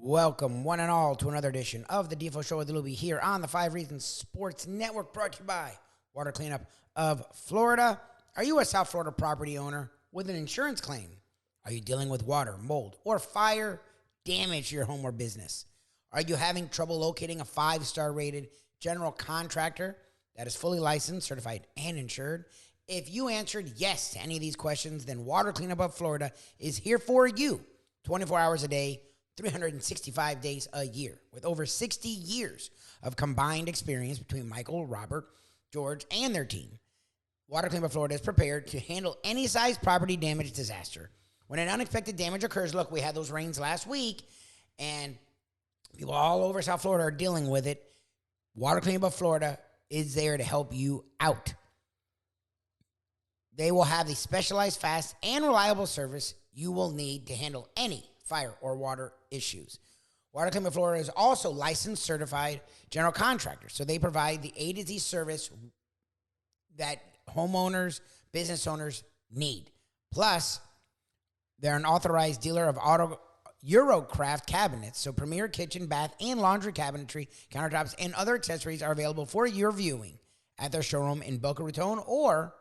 Welcome, one and all, to another edition of the Defo Show with Luby here on the Five Reasons Sports Network, brought to you by Water Cleanup of Florida. Are you a South Florida property owner with an insurance claim? Are you dealing with water, mold, or fire damage to your home or business? Are you having trouble locating a 5-star rated general contractor that is fully licensed, certified, and insured? If you answered yes to any of these questions, then Water Cleanup of Florida is here for you 24 hours a day, 365 days a year, with over 60 years of combined experience between Michael, Robert, George, and their team. Water Cleanup of Florida is prepared to handle any size property damage disaster. When an unexpected damage occurs, look, we had those rains last week, and people all over South Florida are dealing with it. Water Cleanup of Florida is there to help you out. They will have the specialized, fast, and reliable service you will need to handle any fire or water issues. Water Cleanup of Florida is also licensed, certified general contractor, so they provide the A to Z service that homeowners, business owners need. Plus, they're an authorized dealer of Eurocraft cabinets, so premier kitchen, bath, and laundry cabinetry, countertops, and other accessories are available for your viewing at their showroom in Boca Raton, or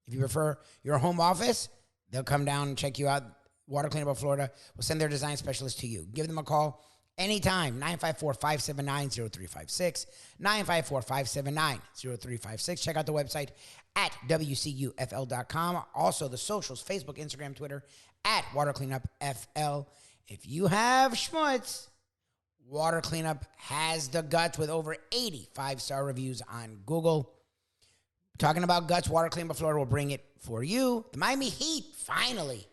if you prefer your home office, they'll come down and check you out. Water Cleanup of Florida will send their design specialist to you. Give them a call anytime, 954-579-0356, 954-579-0356. Check out the website at WCUFL.com. Also, the socials, Facebook, Instagram, Twitter, at Water Cleanup FL. If you have schmutz, Water Cleanup has the guts with over 80 5-star reviews on Google. Talking about guts, Water Cleanup of Florida will bring it for you. The Miami Heat, finally.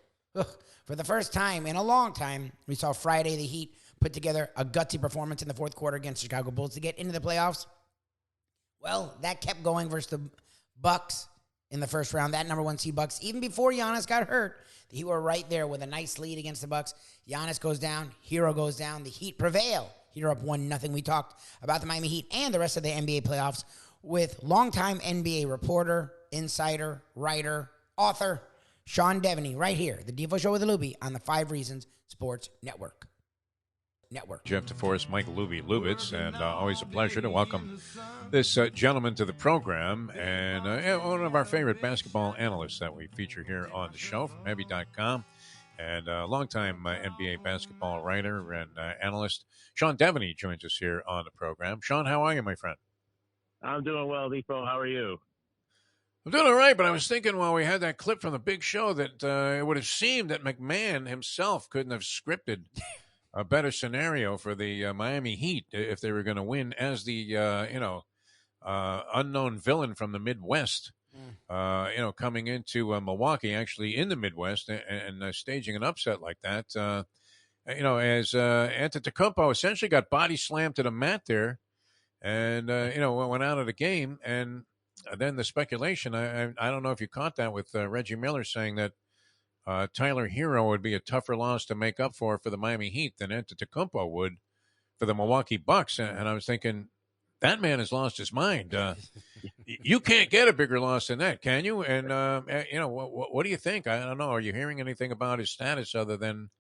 For the first time in a long time, we saw Friday the Heat put together a gutsy performance in the fourth quarter against the Chicago Bulls to get into the playoffs. Well, that kept going versus the Bucks in the first round. That number one seed Bucks, even before Giannis got hurt, the Heat were right there with a nice lead against the Bucks. Giannis goes down, Hero goes down, the Heat prevail. Hero up 1-0. We talked about the Miami Heat and the rest of the NBA playoffs with longtime NBA reporter, insider, writer, author, Sean Deveney, right here, the Defo Show with Luby on the Five Reasons Sports Network. Jeff DeForest, Michael Lubitz, and always a pleasure to welcome this gentleman to the program, and one of our favorite basketball analysts that we feature here on the show from Heavy.com, and a longtime NBA basketball writer and analyst. Sean Deveney joins us here on the program. Sean, how are you, my friend? I'm doing well, Defo. How are you? I'm doing all right, but I was thinking while we had that clip from the big show that it would have seemed that McMahon himself couldn't have scripted a better scenario for the Miami Heat if they were going to win as the unknown villain from the Midwest. Coming into Milwaukee, actually in the Midwest, and staging an upset like that. As Antetokounmpo essentially got body slammed to the mat there, and went out of the game. And then the speculation, I don't know if you caught that with Reggie Miller saying that Tyler Hero would be a tougher loss to make up for the Miami Heat than Antetokounmpo would for the Milwaukee Bucks. And I was thinking, that man has lost his mind. You can't get a bigger loss than that, can you? And, what do you think? I don't know. Are you hearing anything about his status other than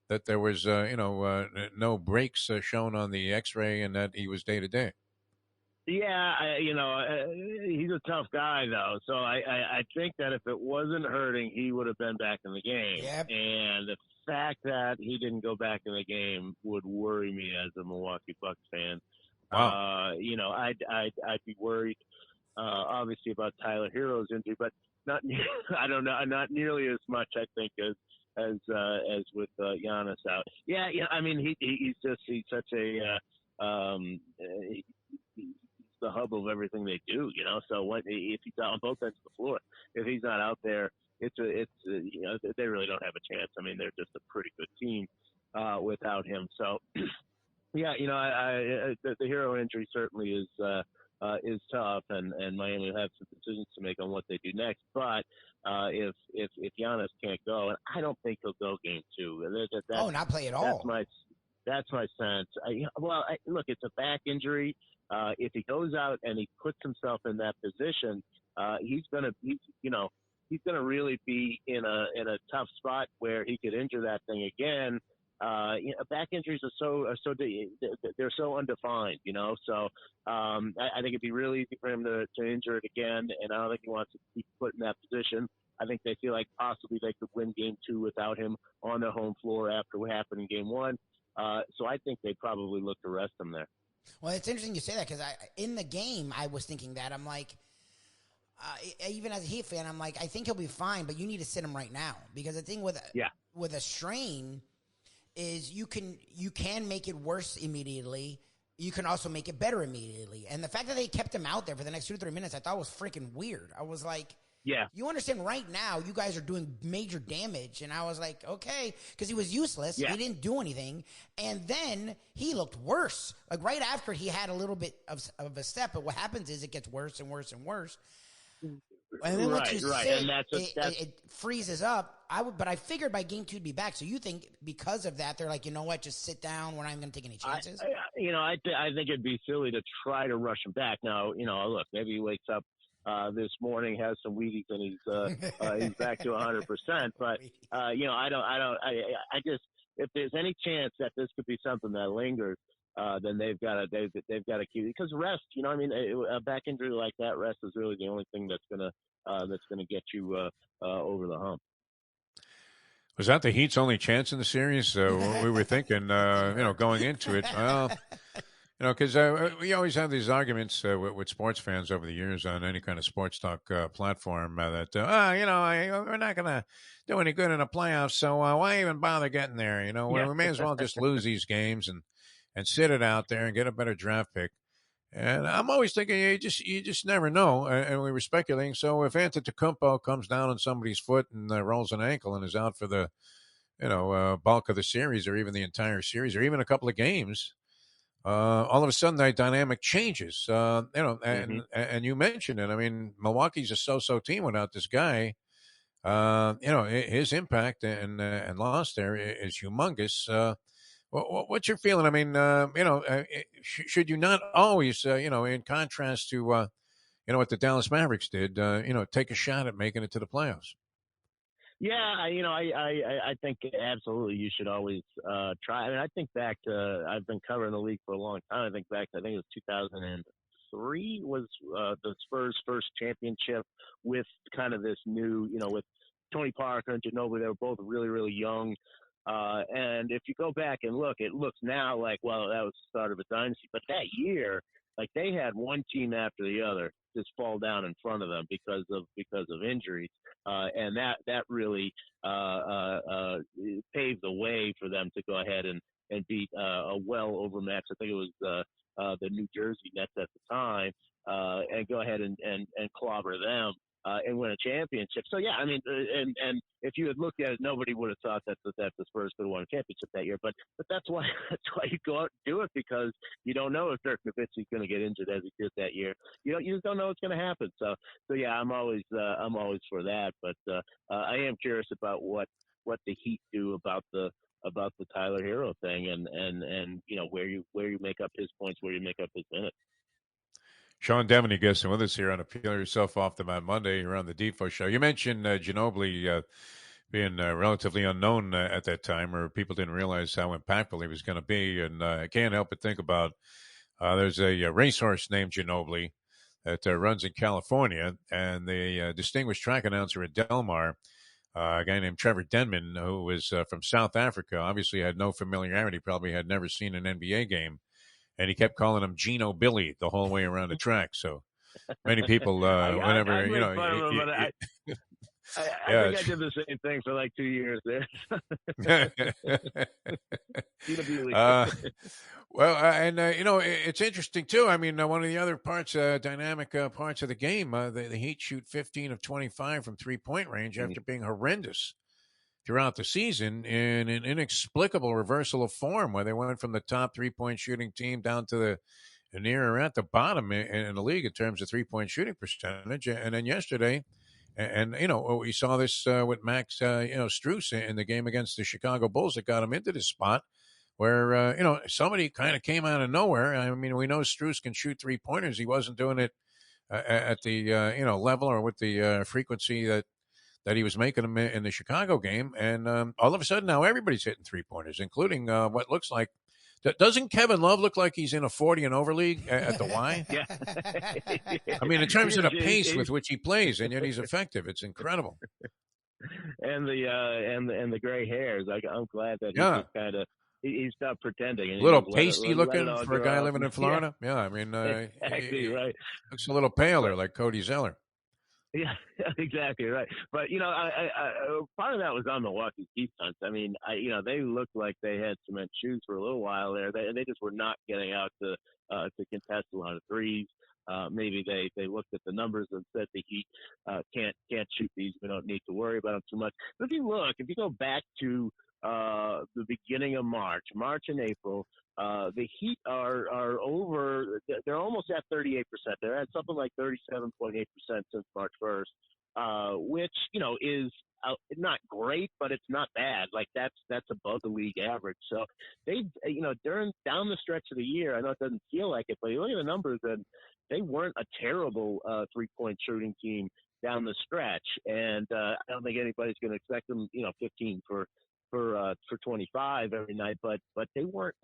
that there was, no breaks shown on the X-ray and that he was day-to-day? Yeah, he's a tough guy, though. So I think that if it wasn't hurting, he would have been back in the game. Yep. And the fact that he didn't go back in the game would worry me as a Milwaukee Bucks fan. Wow. I'd be worried, obviously, about Tyler Hero's injury, but not not nearly as much, I think, as with Giannis out. Yeah. I mean, he's such a he's the hub of everything they do, So if he's out on both ends of the floor, if he's not out there, they really don't have a chance. I mean, they're just a pretty good team without him. So, yeah, the Hero injury certainly is tough, and Miami will have some decisions to make on what they do next. But if Giannis can't go, and I don't think he'll go game 2. Not play at all. That's my sense. Look, it's a back injury. If he goes out and he puts himself in that position, he's gonna really be in a tough spot where he could injure that thing again back injuries they're so undefined, So I think it'd be really easy for him to injure it again, and I don't think he wants to keep put in that position. I think they feel like possibly they could win Game 2 without him on their home floor after what happened in Game 1. So I think they probably look to rest him there. Well, it's interesting you say that because in the game I was thinking that. I'm like, even as a Heat fan, I'm like, I think he'll be fine, but you need to sit him right now because the thing with a strain is you can make it worse immediately. You can also make it better immediately. And the fact that they kept him out there for the next 2 to 3 minutes, I thought was freaking weird. I was like, yeah, you understand right now you guys are doing major damage. And I was like, okay, because he was useless. Yeah. He didn't do anything. And then he looked worse. Like right after he had a little bit of a step. But what happens is it gets worse and worse and worse. And then once you sit, and it freezes up. But I figured by Game 2 to be back. So you think because of that, they're like, you know what, just sit down. We're not even going to take any chances. I think it'd be silly to try to rush him back. Now, look, maybe he wakes up this morning, has some Wheaties, and he's back to 100%. But I just, if there's any chance that this could be something that lingers, then they've got to keep it, because rest. A back injury like that, rest is really the only thing that's gonna get you over the hump. Was that the Heat's only chance in the series? We were thinking, going into it. Well, because we always have these arguments with sports fans over the years on any kind of sports talk platform that, we're not going to do any good in the playoffs, so why even bother getting there? We may as well just lose these games and sit it out there and get a better draft pick. And I'm always thinking you just never know, and we were speculating. So if Antetokounmpo comes down on somebody's foot and rolls an ankle and is out for the bulk of the series, or even the entire series, or even a couple of games, all of a sudden that dynamic changes. And you mentioned it. I mean, Milwaukee's a so-so team without this guy. His impact and loss there is humongous. What's your feeling? I mean, should you not always, in contrast to, what the Dallas Mavericks did, take a shot at making it to the playoffs? Yeah, I think absolutely you should always try. I mean, I think back to, I've been covering the league for a long time. I think back to, I think it was 2003 was the Spurs' first championship with kind of this new, with Tony Parker and Ginobili. They were both really, really young. And if you go back and look, it looks now like, well, that was the start of a dynasty. But that year, like, they had one team after the other just fall down in front of them because of injuries. And that really paved the way for them to go ahead and beat a well overmatched, I think it was the New Jersey Nets at the time, and go ahead and clobber them. And win a championship. So yeah, I mean, and if you had looked at it, nobody would have thought that the Spurs could have won a championship that year. But that's why you go out and do it, because you don't know if Dirk Nowitzki's going to get injured as he did that year. You just don't know what's going to happen. So yeah, I'm always for that. But I am curious about what the Heat do about the Tyler Hero thing, and where you make up his points, where you make up his minutes. Sean Deveney guesting with us here on Appeal Yourself Off the Mat Monday here on the Defo Show. You mentioned Ginobili being relatively unknown at that time, or people didn't realize how impactful he was going to be. And I can't help but think about there's a racehorse named Ginobili that runs in California, and the distinguished track announcer at Del Mar, a guy named Trevor Denman, who was from South Africa, obviously had no familiarity, probably had never seen an NBA game. And he kept calling him Gino Billy the whole way around the track. So many people, whenever, I think I did the same thing for like 2 years there. Gino Billy. It's interesting, too. I mean, one of the other parts, dynamic parts of the game, the Heat shoot 15 of 25 from three-point range after being horrendous throughout the season, in an inexplicable reversal of form, where they went from the top three-point shooting team down to the near or at the bottom in the league in terms of three-point shooting percentage. And then yesterday, and we saw this with Max Strus in the game against the Chicago Bulls that got him into this spot where somebody kind of came out of nowhere. I mean, we know Strus can shoot three-pointers. He wasn't doing it at the level or with the frequency that that he was making them in the Chicago game. And all of a sudden now everybody's hitting three-pointers, including what looks like, doesn't Kevin Love look like he's in a 40 and over league at the Y? Yeah. I mean, in terms of the pace with which he plays, and yet he's effective. It's incredible. And the gray hairs. I'm glad that he Yeah. just kind of he stopped pretending. And A little he just pasty let it looking all for a go guy off. living in Florida. Yeah, I mean, Exactly, he right. looks a little paler, like Cody Zeller. Yeah, exactly right. But I part of that was on Milwaukee's defense. I mean, they looked like they had cement shoes for a little while there. They just were not getting out to contest a lot of threes. Maybe they looked at the numbers and said the Heat can't shoot these. We don't need to worry about them too much. But if you go back to the beginning of March and April, the Heat are over. They're almost at 38%. They're at something like 37.8% since March 1st, which is not great, but it's not bad. Like that's above the league average. So they, down the stretch of the year, I know it doesn't feel like it, but you look at the numbers and they weren't a terrible 3-point shooting team down the stretch. And I don't think anybody's going to expect them, 15 for 25 every night, but they weren't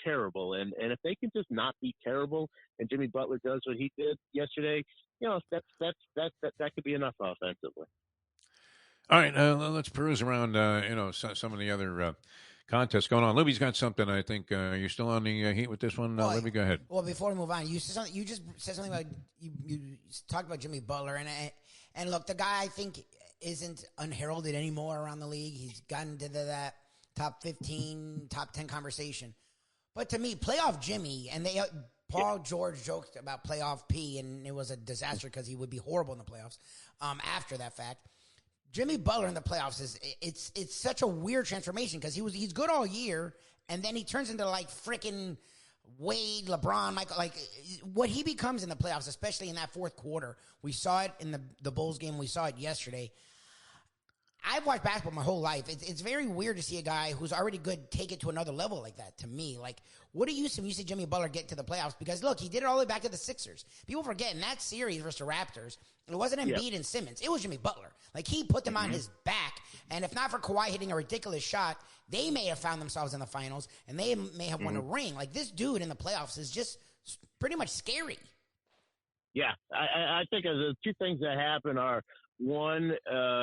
terrible. And if they can just not be terrible, and Jimmy Butler does what he did yesterday, that could be enough offensively. All right, let's peruse around. Some of the other contests going on. Libby's got something. I think you're still on the Heat with this one. Libby, go ahead. Well, before we move on, you just said something about you talked about Jimmy Butler, and look, the guy I think isn't unheralded anymore around the league. He's gotten to that top 15, top 10 conversation. But to me, playoff Jimmy, and Paul George joked about playoff P, and it was a disaster because he would be horrible in the playoffs after that fact. Jimmy Butler in the playoffs it's such a weird transformation because he's good all year, and then he turns into like freaking Wade, LeBron, Michael, like what he becomes in the playoffs, especially in that fourth quarter. We saw it in the Bulls game. We saw it yesterday. I've watched basketball my whole life. It's very weird to see a guy who's already good take it to another level like that, to me. Like, what do you see when you see Jimmy Butler get to the playoffs? Because, look, he did it all the way back to the Sixers. People forget, in that series versus the Raptors, it wasn't Embiid and Simmons. It was Jimmy Butler. Like, he put them on his back. And if not for Kawhi hitting a ridiculous shot, they may have found themselves in the finals, and they may have won a ring. Like, this dude in the playoffs is just pretty much scary. Yeah, I think the two things that happen are, one,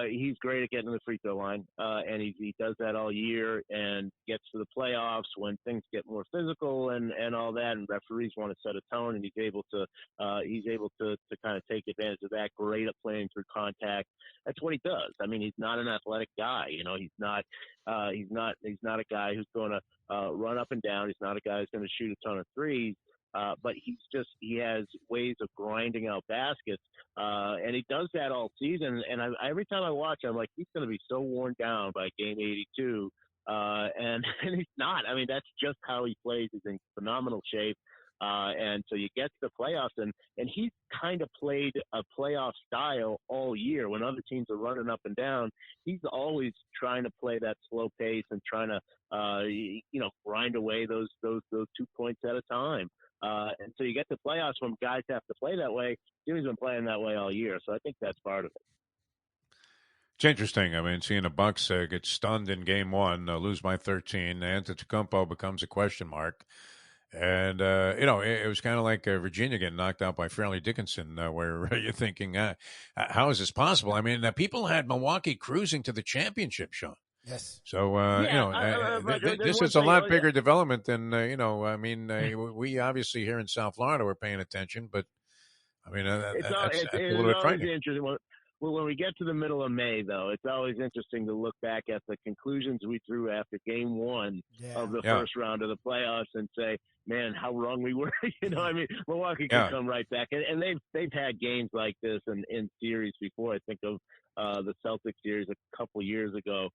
he's great at getting to the free throw line, and he does that all year and gets to the playoffs when things get more physical and all that, and referees want to set a tone, and he's able to kind of take advantage of that. Great at playing through contact. That's what he does. I mean, he's not an athletic guy. He's not a guy who's going to run up and down. He's not a guy who's going to shoot a ton of threes. But he has ways of grinding out baskets, and he does that all season. And every time I watch, I'm like, he's going to be so worn down by game 82, and he's not. I mean, that's just how he plays. He's in phenomenal shape, and so you get to the playoffs, and he's kind of played a playoff style all year. When other teams are running up and down, he's always trying to play that slow pace and trying to grind away those 2 points at a time. And so you get to playoffs when guys have to play that way. Jimmy's been playing that way all year, so I think that's part of it. It's interesting. I mean, seeing the Bucks get stunned in Game 1, lose by 13, Antetokounmpo becomes a question mark. And, it was kind of like Virginia getting knocked out by Fairleigh Dickinson, where you're thinking, how is this possible? I mean, people had Milwaukee cruising to the championship, Sean. Yes. So, this is a lot bigger development than, we obviously here in South Florida we're paying attention, but I mean, that's a little bit frightening. Interesting. When we get to the middle of May, though, it's always interesting to look back at the conclusions we drew after Game 1 of the first round of the playoffs and say, man, how wrong we were. I mean, Milwaukee can come right back. And they've had games like this in series before. I think of the Celtics series a couple years ago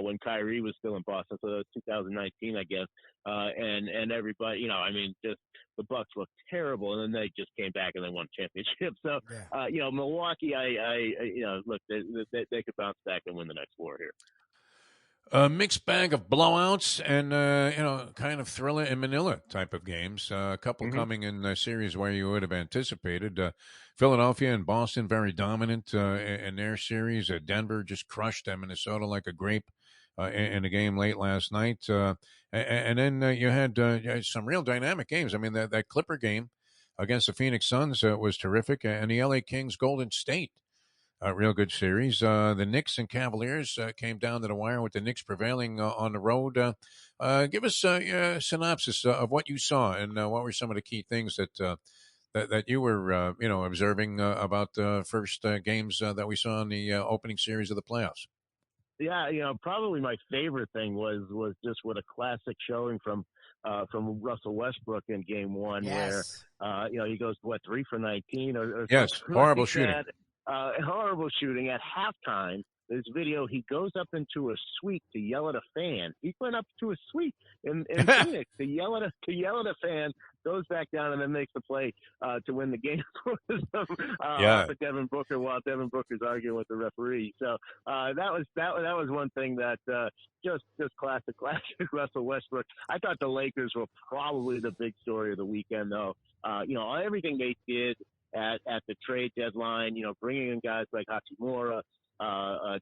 when Kyrie was still in Boston, so 2019, I guess. And everybody, just the Bucks looked terrible, and then they just came back and they won championship. So, Milwaukee, look, they could bounce back and win the next 4 here. A mixed bag of blowouts and kind of thriller in Manila type of games. A couple Mm-hmm. coming in a series where you would have anticipated. Philadelphia and Boston very dominant in their series. Denver just crushed Minnesota like a grape in a game late last night. And then you had some real dynamic games. I mean, that Clipper game against the Phoenix Suns was terrific, and the LA Kings Golden State. A real good series. The Knicks and Cavaliers came down to the wire with the Knicks prevailing on the road. Give us a synopsis of what you saw and what were some of the key things that you were observing about the first games that we saw in the opening series of the playoffs. Yeah, probably my favorite thing was just what a classic showing from Russell Westbrook in Game 1, Yes. where he goes 3 for 19 or Yes, something horrible like shooting. that. Horrible shooting at halftime. This video, he goes up into a suite to yell at a fan. He went up to a suite in Phoenix to yell at a fan. Goes back down and then makes the play to win the game for them off of Devin Booker while Devin Booker's arguing with the referee. So that was one thing that just classic Russell Westbrook. I thought the Lakers were probably the big story of the weekend, though. Everything they did at the trade deadline, bringing in guys like Hachimura,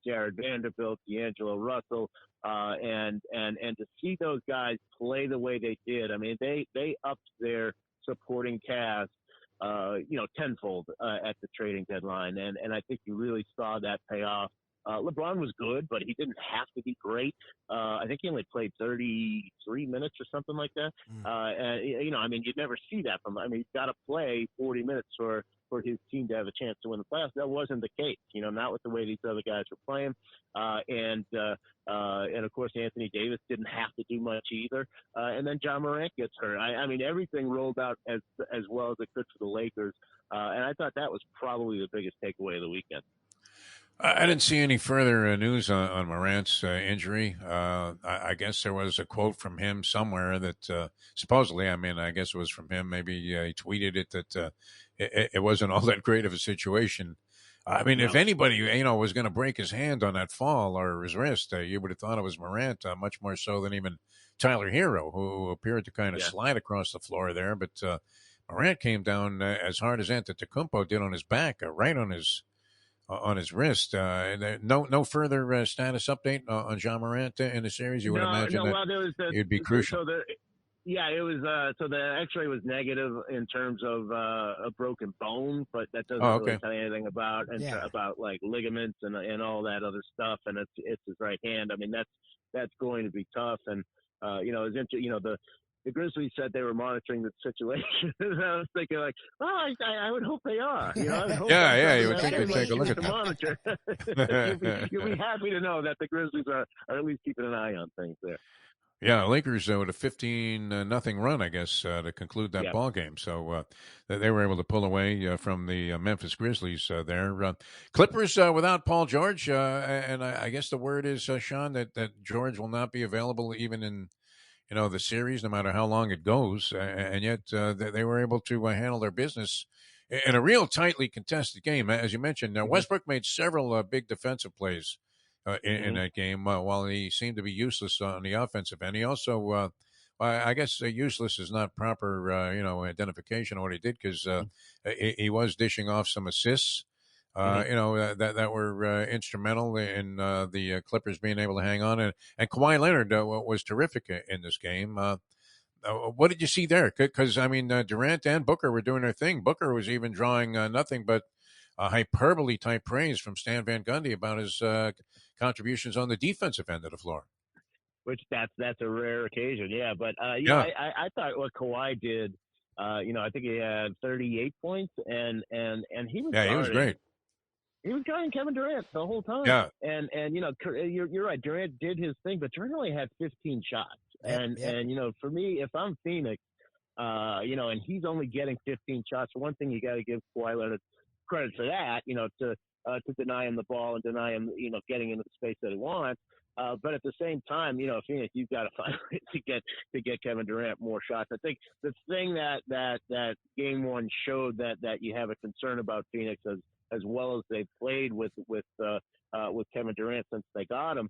Jared Vanderbilt, D'Angelo Russell, and to see those guys play the way they did. I mean, they upped their supporting cast, tenfold at the trading deadline, and I think you really saw that pay off. LeBron was good, but he didn't have to be great. I think he only played 33 minutes or something like that. And you'd never see that from him. I mean, he's got to play 40 minutes for his team to have a chance to win the playoffs. That wasn't the case, not with the way these other guys were playing. And of course, Anthony Davis didn't have to do much either. And then John Morant gets hurt. I mean, everything rolled out as well as it could for the Lakers. And I thought that was probably the biggest takeaway of the weekend. I didn't see any further news on Morant's injury. I guess there was a quote from him somewhere that supposedly, I guess it was from him. Maybe he tweeted it that it wasn't all that great of a situation. I mean, if anybody, was going to break his hand on that fall or his wrist, you would have thought it was Morant, much more so than even Tyler Hero, who appeared to kind of slide across the floor there. But Morant came down as hard as Antetokounmpo did on his back, right on his wrist. No further status update on John Morant in the series. You would imagine that it'd be crucial. It was. So the X-ray was negative in terms of a broken bone, but that doesn't really tell you anything about about like ligaments and all that other stuff. And it's his right hand. I mean, that's going to be tough. And the Grizzlies said they were monitoring the situation. And I was thinking, like, I would hope they are. You would think they'd take a look at that. Monitor. You'll be happy to know that the Grizzlies are at least keeping an eye on things there. Yeah, Lakers with a 15-0 run, I guess, to conclude that ball game. So they were able to pull away from the Memphis Grizzlies there. Clippers without Paul George, and I guess the word is, Sean, that George will not be available even in the series, no matter how long it goes. And yet they were able to handle their business in a real tightly contested game. As you mentioned, Westbrook made several big defensive plays in that game, while he seemed to be useless on the offensive end. He also, I guess useless is not proper, identification of what he did, because he was dishing off some assists, that were instrumental in the Clippers being able to hang on. And Kawhi Leonard was terrific in this game. What did you see there? Because, Durant and Booker were doing their thing. Booker was even drawing nothing but hyperbole-type praise from Stan Van Gundy about his contributions on the defensive end of the floor. Which that's a rare occasion, yeah. But I thought what Kawhi did, I think he had 38 points, and he was he was great. He was guarding Kevin Durant the whole time. Yeah, and you're right. Durant did his thing, but Durant only had 15 shots, and for me, if I'm Phoenix, and he's only getting 15 shots. For one thing, you got to give Kawhi Leonard credit for that, to deny him the ball and deny him, getting into the space that he wants. But at the same time, Phoenix, you've got to find ways to get Kevin Durant more shots. I think the thing that Game 1 showed that you have a concern about Phoenix as well as they played with with Kevin Durant since they got him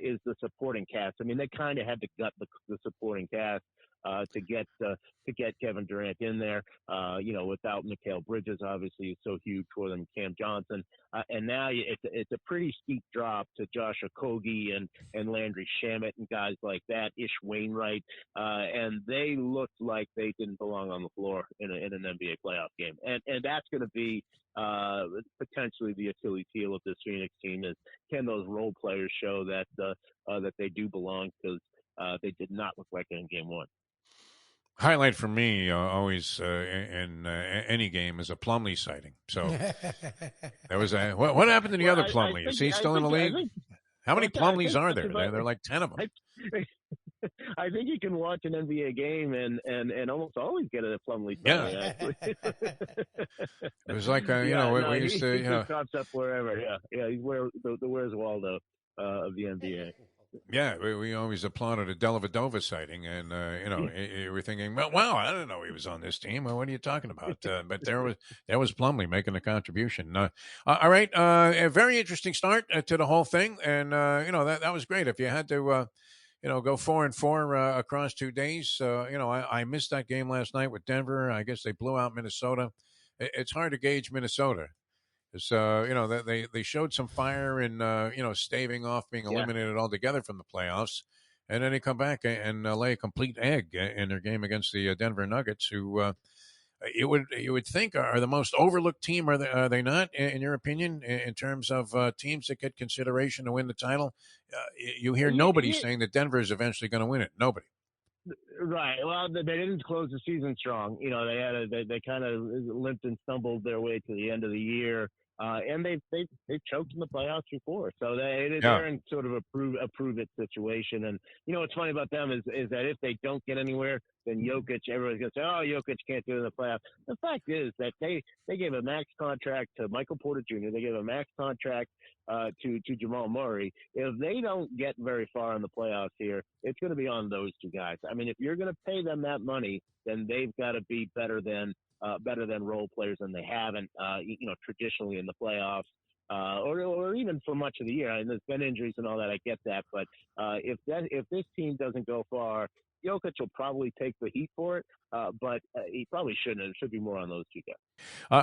is the supporting cast. I mean, they kind of had to gut the supporting cast to get Kevin Durant in there. Without Mikal Bridges, obviously, is so huge for them. Cam Johnson, and now it's a pretty steep drop to Josh Okogie and Landry Shamet and guys like that, Ish Wainwright, and they looked like they didn't belong on the floor in an NBA playoff game, and that's going to be potentially the Achilles heel of this Phoenix team. Is can those role players show that that they do belong, because they did not look like it in game one. Highlight for me always in any game is a Plumlee sighting. So there was what happened to the other Plumlee? Is he still in the league? How many Plumlees are there? There are like 10 of them. I think you can watch an NBA game and almost always get a Plumlee. Yeah. It was like, we used to, he pops up wherever. Yeah. He's the Where's Waldo of the NBA. Yeah, we always applauded a Dellavedova sighting, and you were thinking, well, wow, I didn't know he was on this team. Well, what are you talking about? But there was Plumlee making a contribution. All right, a very interesting start to the whole thing, and that was great. If you had to, go 4-4 across 2 days, I missed that game last night with Denver. I guess they blew out Minnesota. It's hard to gauge Minnesota. So, they showed some fire in, staving off being eliminated altogether from the playoffs. And then they come back and lay a complete egg in their game against the Denver Nuggets, who you would think are the most overlooked team. Are they not, in your opinion, in terms of teams that get consideration to win the title? You hear nobody saying that Denver is eventually going to win it. Nobody. Right. Well, they didn't close the season strong. They kind of limped and stumbled their way to the end of the year. And they've choked in the playoffs before, so they're in sort of a prove it situation. And what's funny about them is that if they don't get anywhere, then Jokic, everybody's gonna say, oh, Jokic can't do it in the playoffs. The fact is that they gave a max contract to Michael Porter Jr. They gave a max contract to Jamal Murray. If they don't get very far in the playoffs here, it's going to be on those two guys. I mean, if you're going to pay them that money, then they've got to be better than role players, and they haven't, traditionally in the playoffs, or even for much of the year. And there's been injuries and all that. I get that, but if this team doesn't go far, Jokic will probably take the heat for it, but he probably shouldn't. It should be more on those two guys.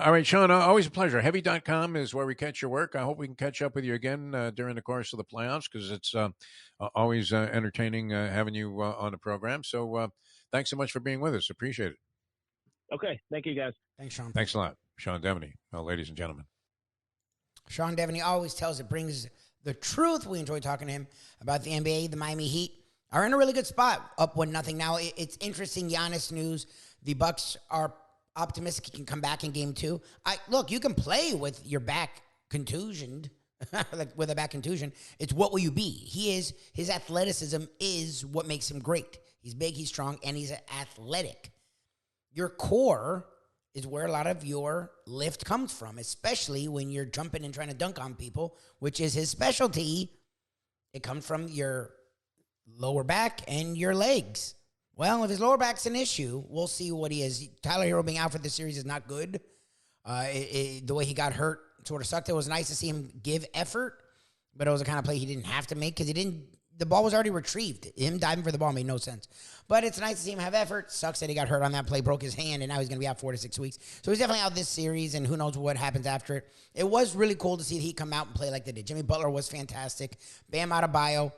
All right, Sean, always a pleasure. Heavy.com is where we catch your work. I hope we can catch up with you again during the course of the playoffs, because it's always entertaining having you on the program. So thanks so much for being with us. Appreciate it. Okay. Thank you, guys. Thanks, Sean. Thanks a lot. Sean Deveney, ladies and gentlemen. Sean Deveney always brings the truth. We enjoy talking to him about the NBA. The Miami Heat are in a really good spot, up 1-0. Now, it's interesting, Giannis news. The Bucks are optimistic he can come back in game 2. Look, you can play with your back contusioned, like with a back contusion. It's what will you be? His athleticism is what makes him great. He's big, he's strong, and he's athletic. Your core is where a lot of your lift comes from, especially when you're jumping and trying to dunk on people, which is his specialty. It comes from your lower back and your legs. Well, if his lower back's an issue, we'll see what he is. Tyler Hero being out for the series is not good. The way he got hurt sort of sucked. It was nice to see him give effort, but it was a kind of play he didn't have to make because the ball was already retrieved. Him diving for the ball made no sense. But it's nice to see him have effort. Sucks that he got hurt on that play, broke his hand, and now he's going to be out 4 to 6 weeks. So he's definitely out this series, and who knows what happens after it. It was really cool to see the Heat come out and play like they did. Jimmy Butler was fantastic. Bam Adebayo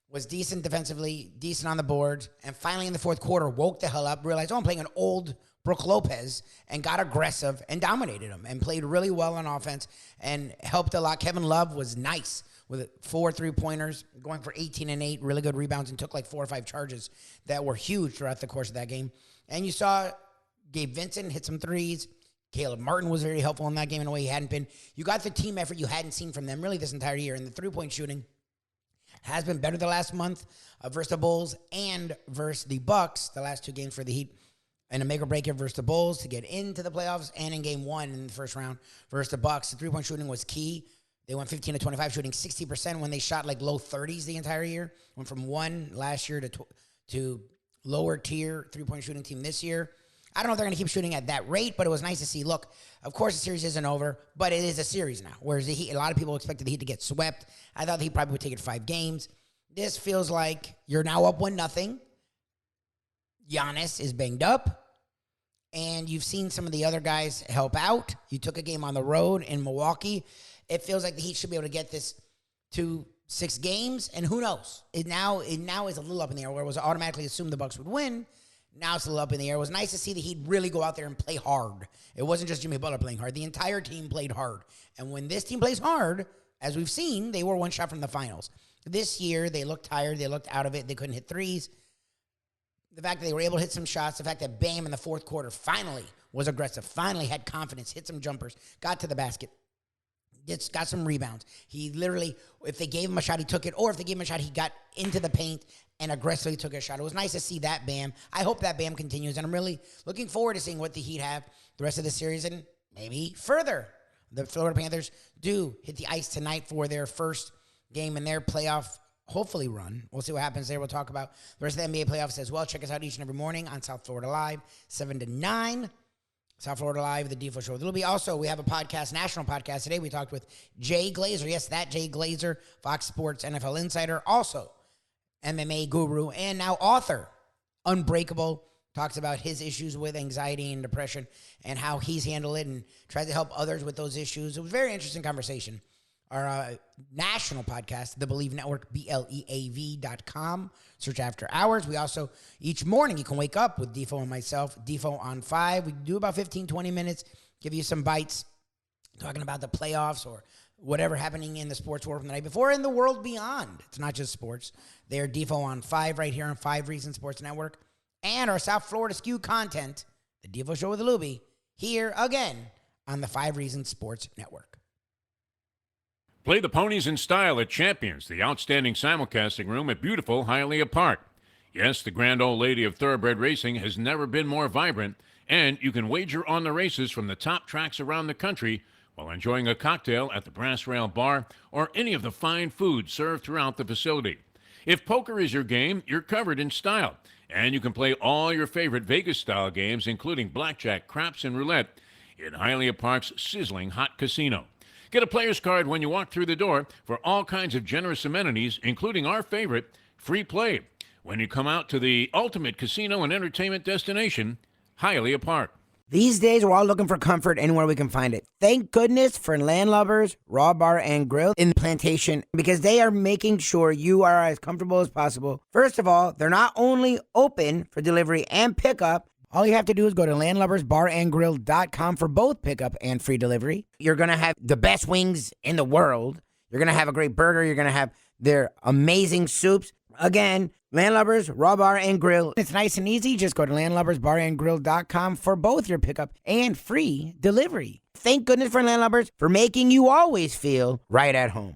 was decent defensively, decent on the board, and finally in the fourth quarter woke the hell up, realized, I'm playing an old Brook Lopez, and got aggressive and dominated him and played really well on offense and helped a lot. Kevin Love was nice with 4 3-pointers, going for 18 and 8, really good rebounds, and took like 4 or 5 charges that were huge throughout the course of that game. And you saw Gabe Vincent hit some threes. Caleb Martin was very helpful in that game in a way he hadn't been. You got the team effort you hadn't seen from them really this entire year. And the 3-point shooting has been better the last month versus the Bulls and versus the Bucks, the last 2 games for the Heat. And a make or break it versus the Bulls to get into the playoffs, and in game 1 in the first round versus the Bucks. The 3-point shooting was key. They went 15 to 25, shooting 60% when they shot like low 30s the entire year. Went from 1 last year to lower tier 3-point shooting team this year. I don't know if they're going to keep shooting at that rate, but it was nice to see. Look, of course the series isn't over, but it is a series now. Whereas the Heat, a lot of people expected the Heat to get swept. I thought the Heat probably would take it 5 games. This feels like you're now up 1-0. Giannis is banged up, and you've seen some of the other guys help out. You took a game on the road in Milwaukee. It feels like the Heat should be able to get this to 6 games, and who knows? It now is a little up in the air, where it was automatically assumed the Bucks would win. Now it's a little up in the air. It was nice to see the Heat really go out there and play hard. It wasn't just Jimmy Butler playing hard. The entire team played hard. And when this team plays hard, as we've seen, they were 1 shot from the finals. This year, they looked tired. They looked out of it. They couldn't hit threes. The fact that they were able to hit some shots, the fact that Bam in the fourth quarter finally was aggressive, finally had confidence, hit some jumpers, got to the basket, got some rebounds. He literally, if they gave him a shot, he took it, or if they gave him a shot, he got into the paint and aggressively took a shot. It was nice to see that Bam. I hope that Bam continues, and I'm really looking forward to seeing what the Heat have the rest of the series and maybe further. The Florida Panthers do hit the ice tonight for their first game in their playoff, hopefully, run. We'll see what happens there. We'll talk about the rest of the NBA playoffs as well. Check us out each and every morning on South Florida Live, 7 to 9. South Florida Live, the Defo Show. There'll be also, we have a podcast, national podcast today. We talked with Jay Glazer. Yes, that Jay Glazer, Fox Sports NFL Insider. Also, MMA guru and now author, Unbreakable, talks about his issues with anxiety and depression and how he's handled it and tries to help others with those issues. It was a very interesting conversation. Our national podcast, The Believe Network, BLEAV.com. Search After Hours. We also, each morning, you can wake up with Defo and myself, Defo on 5. We do about 15, 20 minutes, give you some bites, talking about the playoffs or whatever happening in the sports world from the night before and the world beyond. It's not just sports. They're Defo on 5 right here on 5 Reasons Sports Network. And our South Florida skew content, The Defo Show with the Luby, here again on the 5 Reasons Sports Network. Play the ponies in style at Champions, the outstanding simulcasting room at beautiful Hialeah Park. Yes, the grand old lady of thoroughbred racing has never been more vibrant, and you can wager on the races from the top tracks around the country while enjoying a cocktail at the Brass Rail Bar or any of the fine food served throughout the facility. If poker is your game, you're covered in style, and you can play all your favorite Vegas-style games, including blackjack, craps, and roulette, in Hialeah Park's sizzling hot casino. Get a player's card when you walk through the door for all kinds of generous amenities, including our favorite, free play, when you come out to the ultimate casino and entertainment destination, Hialeah Park. These days, we're all looking for comfort anywhere we can find it. Thank goodness for Landlubbers Raw Bar and Grill in Plantation, because they are making sure you are as comfortable as possible. First of all, they're not only open for delivery and pickup. All you have to do is go to landlubbersbarandgrill.com for both pickup and free delivery. You're going to have the best wings in the world. You're going to have a great burger. You're going to have their amazing soups. Again, Landlubbers, Raw Bar and Grill. It's nice and easy. Just go to landlubbersbarandgrill.com for both your pickup and free delivery. Thank goodness for Landlubbers for making you always feel right at home.